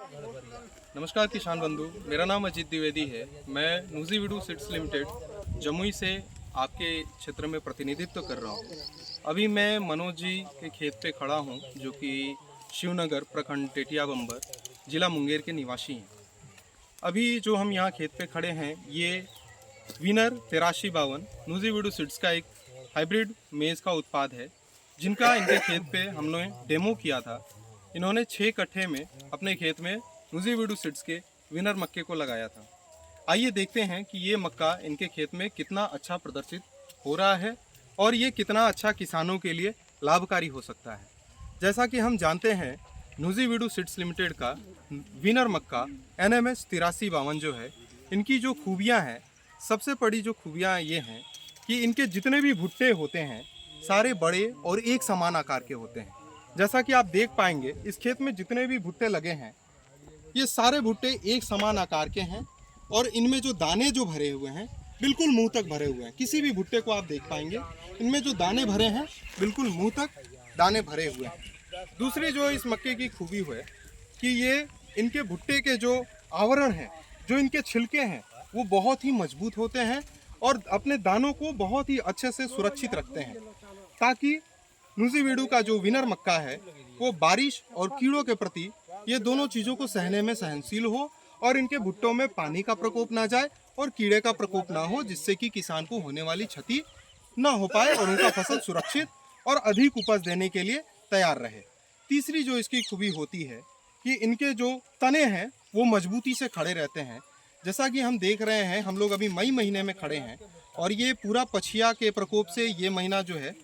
नमस्कार किसान बंधु, मेरा नाम अजीत द्विवेदी है। मैं नुज़ीवीडू सीड्स लिमिटेड जमुई से आपके क्षेत्र में प्रतिनिधित्व कर रहा हूँ। अभी मैं मनोज जी के खेत पे खड़ा हूँ, जो कि शिवनगर प्रखंड टेटिया बंबर जिला मुंगेर के निवासी हैं। अभी जो हम यहाँ खेत पे खड़े हैं, ये विनर 8352 नुज़ीवीडू सीड्स का एक हाइब्रिड मेज़ का उत्पाद है, जिनका इनके खेत पे हमने डेमो किया था। इन्होंने 6 कट्ठे में अपने खेत में नुज़ीवीडू सीड्स के विनर मक्के को लगाया था। आइए देखते हैं कि ये मक्का इनके खेत में कितना अच्छा प्रदर्शित हो रहा है और ये कितना अच्छा किसानों के लिए लाभकारी हो सकता है। जैसा कि हम जानते हैं, नुज़ीवीडू सीड्स लिमिटेड का विनर मक्का NMS 8352 जो है, इनकी जो खूबियाँ हैं, सबसे बड़ी जो खूबियाँ ये हैं कि इनके जितने भी भुट्टे होते हैं सारे बड़े और एक समान आकार के होते हैं। जैसा कि आप देख पाएंगे, इस खेत में जितने भी भुट्टे लगे हैं, ये सारे भुट्टे एक समान आकार के हैं और इनमें जो दाने जो भरे हुए हैं बिल्कुल मुंह तक भरे हुए हैं। किसी भी भुट्टे को आप देख पाएंगे, इनमें जो दाने भरे हैं बिल्कुल मुंह तक दाने भरे हुए हैं। दूसरी जो इस मक्के की खूबी है कि ये इनके भुट्टे के जो आवरण हैं, जो इनके छिलके हैं, वो बहुत ही मजबूत होते हैं और अपने दानों को बहुत ही अच्छे से सुरक्षित रखते हैं, ताकि नुज़ीवीडू का जो विनर मक्का है वो बारिश और कीड़ों के प्रति ये दोनों चीज़ों को सहने में सहनशील हो और इनके भुट्टों में पानी का प्रकोप ना जाए और कीड़े का प्रकोप ना हो, जिससे कि किसान को होने वाली क्षति ना हो पाए और उनका फसल सुरक्षित और अधिक उपज देने के लिए तैयार रहे। तीसरी जो इसकी खूबी होती है कि इनके जो तने हैं वो मजबूती से खड़े रहते हैं। जैसा कि हम देख रहे हैं, हम लोग अभी मई महीने में खड़े हैं और ये पूरा पछिया के प्रकोप से ये महीना जो है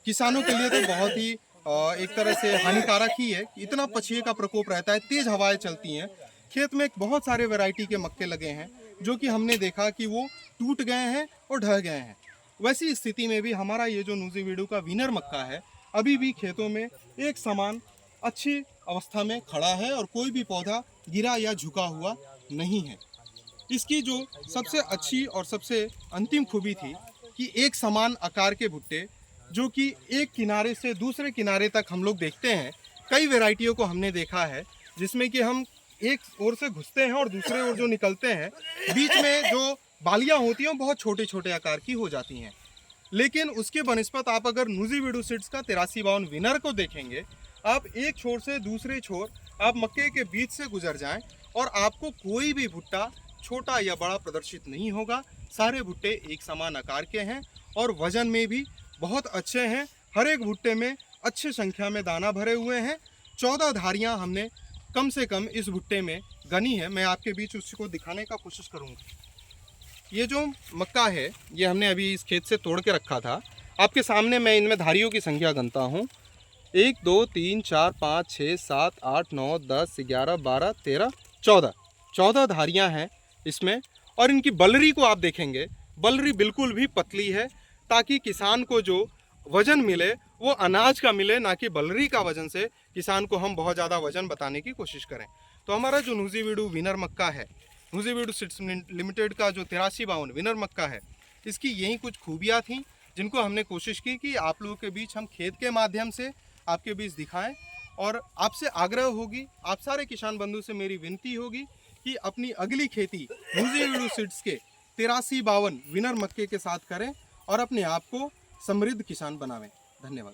किसानों के लिए तो बहुत ही एक तरह से हानिकारक ही है। इतना पछिए का प्रकोप रहता है, तेज हवाएं चलती हैं। खेत में बहुत सारे वैरायटी के मक्के लगे हैं जो कि हमने देखा कि वो टूट गए हैं और ढह गए हैं। वैसी स्थिति में भी हमारा ये जो नुज़ीवीडू का विनर मक्का है अभी भी खेतों में एक समान अच्छी अवस्था में खड़ा है और कोई भी पौधा गिरा या झुका हुआ नहीं है। इसकी जो सबसे अच्छी और सबसे अंतिम खूबी थी कि एक समान आकार के भुट्टे, जो कि एक किनारे से दूसरे किनारे तक हम लोग देखते हैं। कई वैरायटियों को हमने देखा है जिसमें कि हम एक ओर से घुसते हैं और दूसरे ओर जो निकलते हैं, बीच में जो बालियां होती हैं बहुत छोटे छोटे आकार की हो जाती हैं। लेकिन उसके बनिस्पत आप अगर नुज़ीवीडू सीड्स का 8352 विनर को देखेंगे, आप एक छोर से दूसरे छोर आप मक्के के बीच से गुजर जाएं और आपको कोई भी भुट्टा छोटा या बड़ा प्रदर्शित नहीं होगा। सारे भुट्टे एक समान आकार के हैं और वजन में भी बहुत अच्छे हैं। हर एक भुट्टे में अच्छी संख्या में दाना भरे हुए हैं। 14 धारियां हमने कम से कम इस भुट्टे में गनी है। मैं आपके बीच उसको दिखाने का कोशिश करूंगा। ये जो मक्का है ये हमने अभी इस खेत से तोड़ के रखा था। आपके सामने मैं इनमें धारियों की संख्या गिनता हूँ। 1 2 3 4 5 6 7 8 9 10 11 12 13 14 धारियाँ हैं इसमें। और इनकी बलरी को आप देखेंगे, बलरी बिल्कुल भी पतली है, ताकि किसान को जो वजन मिले वो अनाज का मिले, ना कि बलरी का वजन से किसान को हम बहुत ज़्यादा वजन बताने की कोशिश करें। तो हमारा जो नुज़ीवीडू विनर मक्का है, नुज़ीवीडू सीड्स लिमिटेड का जो 8352 विनर मक्का है, इसकी यही कुछ खूबियाँ थीं जिनको हमने कोशिश की कि आप लोगों के बीच हम खेत के माध्यम से आपके बीच दिखाएं। और आपसे आग्रह होगी, आप सारे किसान बंधु से मेरी विनती होगी कि अपनी अगली खेती नुज़ीवीडू सीड्स के 8352 विनर मक्के के साथ करें और अपने आप को समृद्ध किसान बनावें। धन्यवाद।